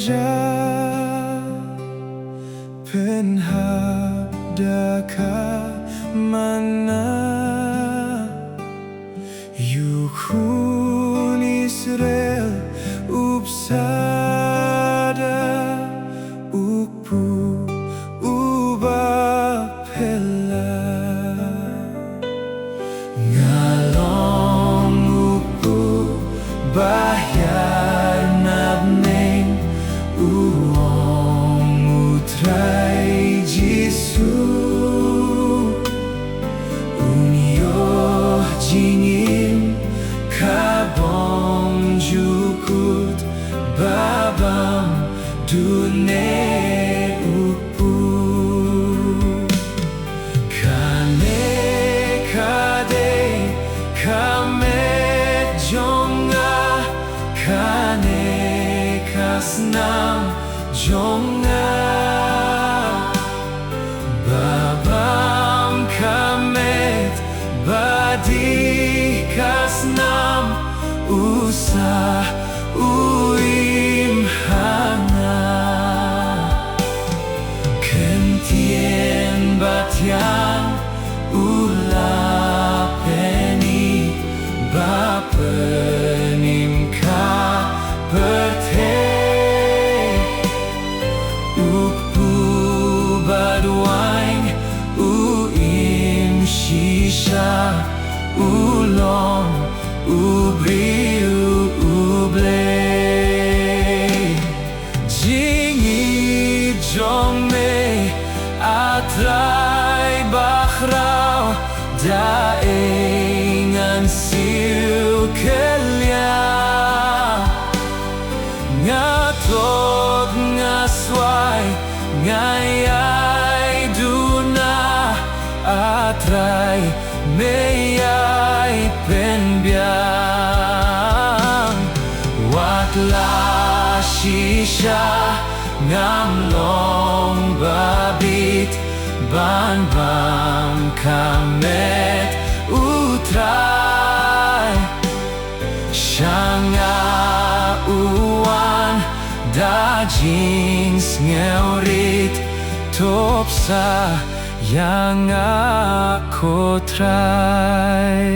Kynjah penhabdaka mana yukun Israel upsada upu ubah pela ngalong upu bahyar nabneng uong utray Jisu unyo jingin kabong jukut babam dune upu kane kade kamet jonga kane kasnam jonga babam kamet badi kasnam usah uim hanga kentien batian ulapeni bapenim ka perte upu baduaing uim shisha ulong ubri uble jingi jome atrai bakhrau daengan siu kelia ngatog ngaswai ngayai duna atrai meyai penbiang watla shisha ngamlong babit ban bam kamet utrai shanga uan dajing ngeurit topsa yang aku try